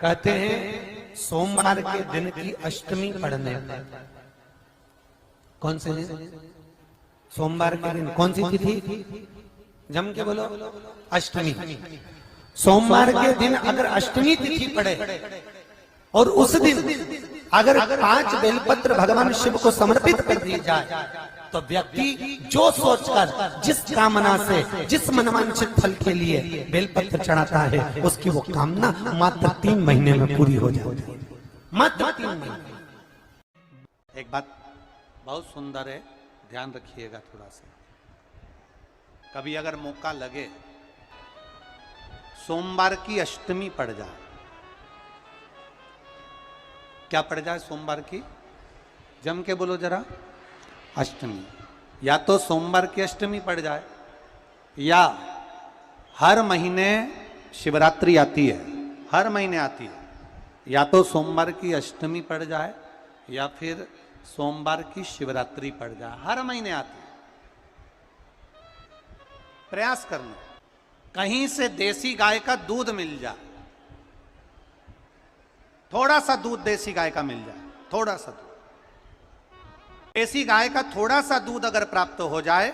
कहते हैं सोमवार के दिन की अष्टमी पढ़ने पर, कौन से दिन? सोमवार के दिन कौन सी तिथि? जम के बोलो, अष्टमी। सोमवार के दिन अगर अष्टमी तिथि पड़े और उस दिन अगर 5 बेलपत्र भगवान शिव को समर्पित कर दी जाए तो व्यक्ति जो सोचकर, जिस कामना से, जिस मनवांछित फल के लिए बेलपत्र चढ़ाता है, उसकी वो कामना मात्र 3 महीने में पूरी हो जाती है। मात्र 3 महीने। एक बात बहुत सुंदर है, ध्यान रखिएगा थोड़ा सा। कभी अगर मौका लगे, सोमवार की अष्टमी पड़ जाए, क्या पड़ जाए सोमवार की? जम के बोलो जरा, अष्टमी। या तो सोमवार की अष्टमी पड़ जाए, या हर महीने शिवरात्रि आती है, हर महीने आती है, या तो सोमवार की अष्टमी पड़ जाए या फिर सोमवार की शिवरात्रि पड़ जाए, हर महीने आती है। प्रयास करना कहीं से देसी गाय का दूध मिल जाए, थोड़ा सा दूध देसी गाय का मिल जाए, थोड़ा सा दूध देसी गाय का, थोड़ा सा दूध अगर प्राप्त हो जाए,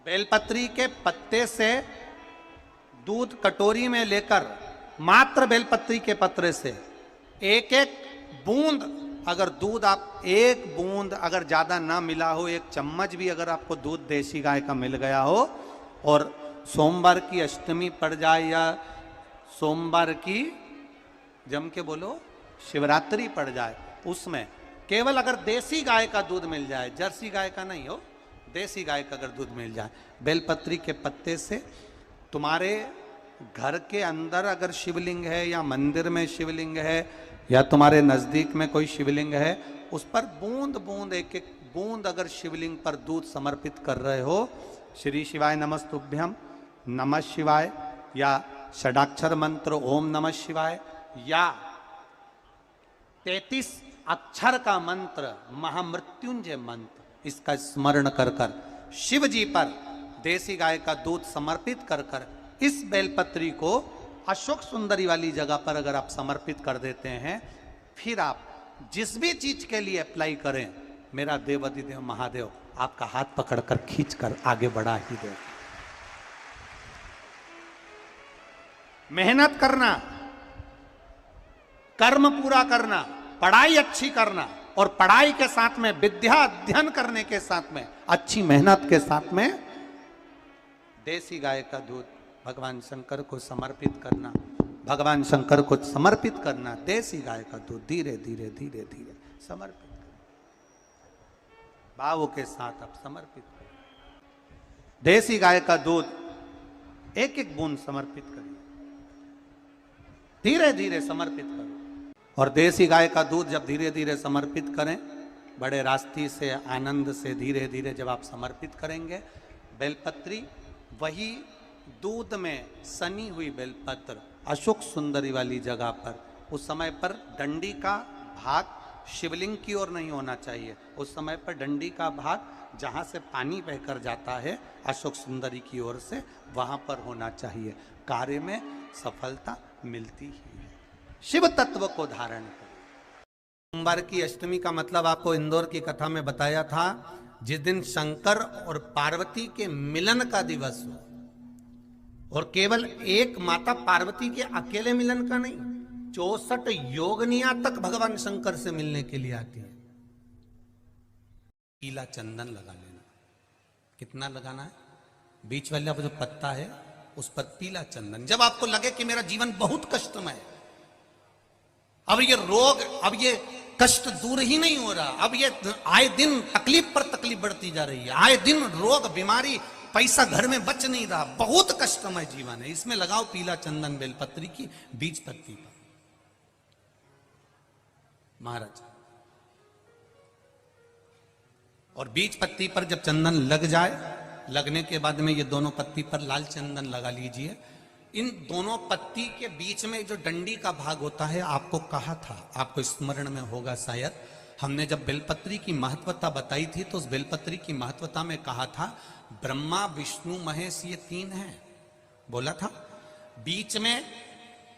बेलपत्री के पत्ते से दूध कटोरी में लेकर, मात्र बेलपत्री के पत्रे से एक एक बूंद अगर दूध, आप एक बूंद अगर ज्यादा ना मिला हो, 1 चम्मच भी अगर आपको दूध देसी गाय का मिल गया हो, और सोमवार की अष्टमी पड़ जाए या सोमवार की, जम के बोलो, शिवरात्रि पड़ जाए, उसमें केवल अगर देसी गाय का दूध मिल जाए, जर्सी गाय का नहीं हो, देसी गाय का अगर दूध मिल जाए, बेलपत्री के पत्ते से, तुम्हारे घर के अंदर अगर शिवलिंग है या मंदिर में शिवलिंग है या तुम्हारे नजदीक में कोई शिवलिंग है, उस पर बूंद बूंद, एक एक बूंद अगर शिवलिंग पर दूध समर्पित कर रहे हो, श्री शिवाय नमस्तुभ्यम, नमः शिवाय, या षडाक्षर मंत्र ओम नमः शिवाय, या 33 अक्षर का मंत्र महामृत्युंजय मंत्र, इसका स्मरण कर कर शिव जी पर देसी गाय का दूध समर्पित कर कर इस बेलपत्री को अशोक सुंदरी वाली जगह पर अगर आप समर्पित कर देते हैं, फिर आप जिस भी चीज के लिए अप्लाई करें, मेरा देवाधिदेव महादेव आपका हाथ पकड़कर खींचकर आगे बढ़ा ही दे। मेहनत करना, कर्म पूरा करना, पढ़ाई अच्छी करना, और पढ़ाई के साथ में विद्या अध्ययन करने के साथ में अच्छी मेहनत के साथ में देसी गाय का दूध भगवान शंकर को समर्पित करना, भगवान शंकर को समर्पित करना, देसी गाय का दूध धीरे धीरे धीरे धीरे समर्पित करना, भावों के साथ आप समर्पित करें। देसी गाय का दूध एक एक बूंद समर्पित करिए, धीरे धीरे समर्पित करो। और देसी गाय का दूध जब धीरे धीरे समर्पित करें, बड़े रास्ती से, आनंद से धीरे धीरे जब आप समर्पित करेंगे, बेलपत्री वही दूध में सनी हुई बेलपत्र अशोक सुंदरी वाली जगह पर, उस समय पर डंडी का भाग शिवलिंग की ओर नहीं होना चाहिए, उस समय पर डंडी का भाग जहाँ से पानी बहकर जाता है अशोक सुंदरी की ओर से, वहाँ पर होना चाहिए। कार्य में सफलता मिलती ही है। शिव तत्व को धारण करें। सोमवार की अष्टमी का मतलब आपको इंदौर की कथा में बताया था, जिस दिन शंकर और पार्वती के मिलन का दिवस हो, और केवल एक माता पार्वती के अकेले मिलन का नहीं, 64 योगनिया तक भगवान शंकर से मिलने के लिए आती है। पीला चंदन लगा लेना। कितना लगाना है? बीच वाला जो पत्ता है उस पर पीला चंदन। जब आपको लगे कि मेरा जीवन बहुत कष्टमय है, अब ये रोग, अब ये कष्ट दूर ही नहीं हो रहा, अब ये आए दिन तकलीफ पर तकलीफ बढ़ती जा रही है, आए दिन रोग, बीमारी, पैसा घर में बच नहीं रहा, बहुत कष्टमय जीवन है, इसमें लगाओ पीला चंदन बेलपत्री की बीज पत्ती पर। महाराज, और बीज पत्ती पर जब चंदन लग जाए, लगने के बाद में ये दोनों पत्ती पर लाल चंदन लगा लीजिए। इन दोनों पत्ती के बीच में जो डंडी का भाग होता है, आपको कहा था, आपको स्मरण में होगा शायद, हमने जब बेलपत्री की महत्वता बताई थी तो उस बेलपत्री की महत्वता में कहा था ब्रह्मा विष्णु महेश ये 3 हैं, बोला था। बीच में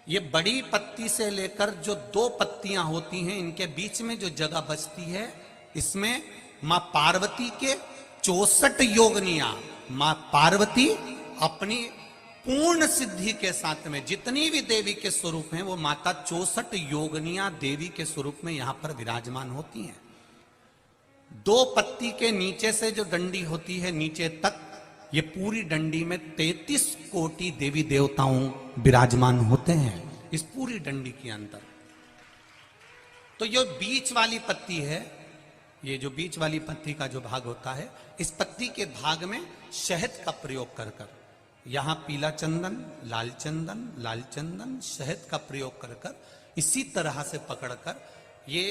ये बड़ी पत्ती से लेकर जो 2 पत्तियां होती हैं, इनके बीच में जो जगह बचती है, इसमें मां पार्वती के 64 योगनियां, मां पार्वती अपनी पूर्ण सिद्धि के साथ में जितनी भी देवी के स्वरूप हैं, वो माता 64 योगनियां देवी के स्वरूप में यहां पर विराजमान होती हैं। 2 पत्ती के नीचे से जो डंडी होती है नीचे तक, ये पूरी डंडी में 33 कोटि देवी देवताओं विराजमान होते हैं इस पूरी डंडी के अंदर। तो ये बीच वाली पत्ती है, ये जो बीच वाली पत्ती का जो भाग होता है, इस पत्ती के भाग में शहद का प्रयोग कर कर, यहां पीला चंदन, लाल चंदन, शहद का प्रयोग कर कर, इसी तरह से पकड़कर ये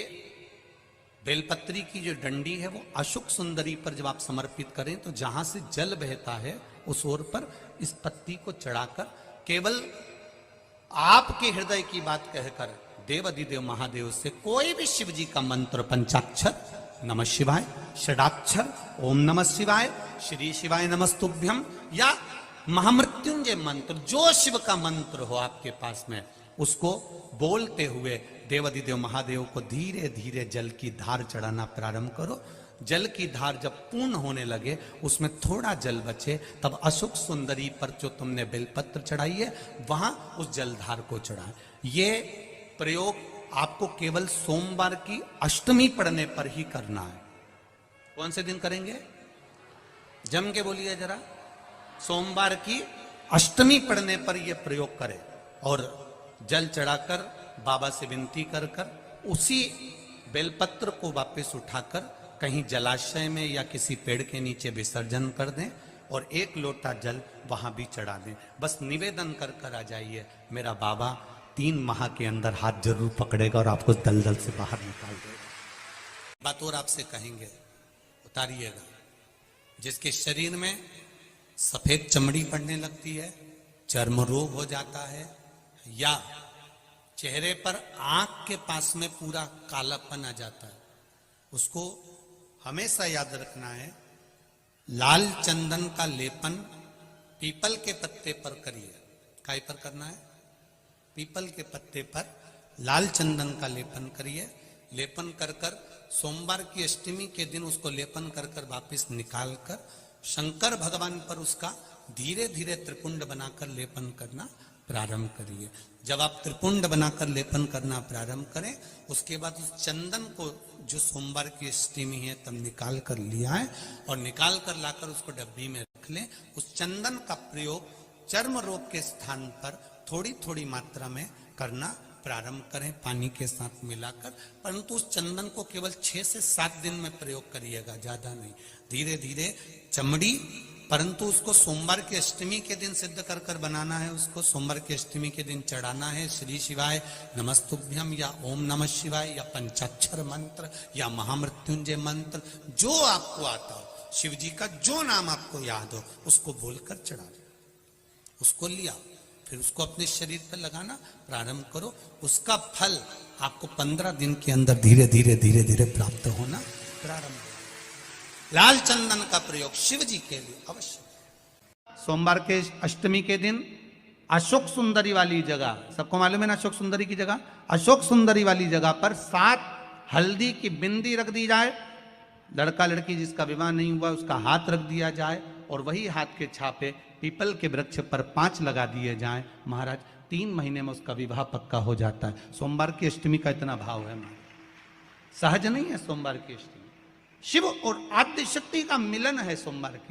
बेलपत्री की जो डंडी है वो अशोक सुंदरी पर जब आप समर्पित करें तो जहां से जल बहता है उस ओर पर इस पत्ती को चढ़ाकर केवल आपके हृदय की बात कहकर देवाधिदेव महादेव से कोई भी शिव जी का मंत्र, पंचाक्षर नमः शिवाय, षडाक्षर ओम नमः शिवाय, श्री शिवाय नमस्तुभ्यम, या महामृत्युंजय मंत्र, जो शिव का मंत्र हो आपके पास में, उसको बोलते हुए देवाधिदेव महादेव को धीरे धीरे जल की धार चढ़ाना प्रारंभ करो। जल की धार जब पूर्ण होने लगे, उसमें थोड़ा जल बचे, तब अशोक सुंदरी पर जो तुमने बेलपत्र चढ़ाई है वहां उस जलधार को चढ़ाए। ये प्रयोग आपको केवल सोमवार की अष्टमी पढ़ने पर ही करना है। कौन से दिन करेंगे? जम के बोलिए जरा। सोमवार की अष्टमी पढ़ने पर यह प्रयोग करें और जल चढ़ाकर बाबा से विनती कर कर उसी बेलपत्र को वापस उठाकर कहीं जलाशय में या किसी पेड़ के नीचे विसर्जन कर दें और 1 लोटा जल वहां भी चढ़ा दें। बस निवेदन कर कर आ जाइए, मेरा बाबा 3 माह के अंदर हाथ जरूर पकड़ेगा और आपको दलदल से बाहर निकाल देगा। बात और आपसे कहेंगे, उतारिएगा। जिसके शरीर में सफेद चमड़ी पड़ने लगती है, चर्म रोग हो जाता है, या चेहरे पर आंख के पास में पूरा कालापन आ जाता है, उसको हमेशा याद रखना है, लाल चंदन का लेपन पीपल के पत्ते पर करिए। काय पर करना है? पीपल के पत्ते पर लाल चंदन का लेपन करिए। लेपन कर कर सोमवार की अष्टमी के दिन उसको लेपन कर कर वापिस निकाल कर शंकर भगवान पर उसका धीरे धीरे त्रिपुंड बनाकर लेपन करना प्रारंभ करिए। जब आप त्रिपुंड बनाकर लेपन करना प्रारंभ करें, उसके बाद उस चंदन को जो सोमवार की अष्टमी है तब निकाल कर लिया है और निकाल कर लाकर उसको डब्बी में रख लें। उस चंदन का प्रयोग चर्म रोग के स्थान पर थोड़ी थोड़ी मात्रा में करना प्रारंभ करें, पानी के साथ मिलाकर। परंतु उस चंदन को केवल 6 से 7 दिन में प्रयोग करिएगा, ज्यादा नहीं। धीरे धीरे चमड़ी, परंतु उसको सोमवार की अष्टमी के दिन सिद्ध कर कर बनाना है। उसको सोमवार की अष्टमी के दिन चढ़ाना है श्री शिवाय नमस्तुभ्यम या ओम नमः शिवाय या पंचाक्षर मंत्र या महामृत्युंजय मंत्र, जो आपको आता हो, शिव जी का जो नाम आपको याद हो उसको बोलकर चढ़ा दो। उसको लिया, फिर उसको अपने शरीर पर लगाना प्रारंभ करो। उसका फल आपको 15 दिन के अंदर धीरे धीरे धीरे धीरे प्राप्त होना प्रारंभ हो। लाल चंदन का प्रयोग शिव जी के लिए अवश्य। सोमवार के अष्टमी के दिन अशोक सुंदरी वाली जगह, सबको मालूम है ना अशोक सुंदरी की जगह, अशोक सुंदरी वाली जगह पर 7 हल्दी की बिंदी रख दी जाए। लड़का लड़की जिसका विवाह नहीं हुआ उसका हाथ रख दिया जाए और वही हाथ के छापे पीपल के वृक्ष पर 5 लगा दिए जाएं। महाराज 3 महीने में उसका विवाह पक्का हो जाता है। सोमवार की अष्टमी का इतना भाव है, सहज नहीं है। सोमवार की अष्टमी शिव और आद्य शक्ति का मिलन है। सोमवार की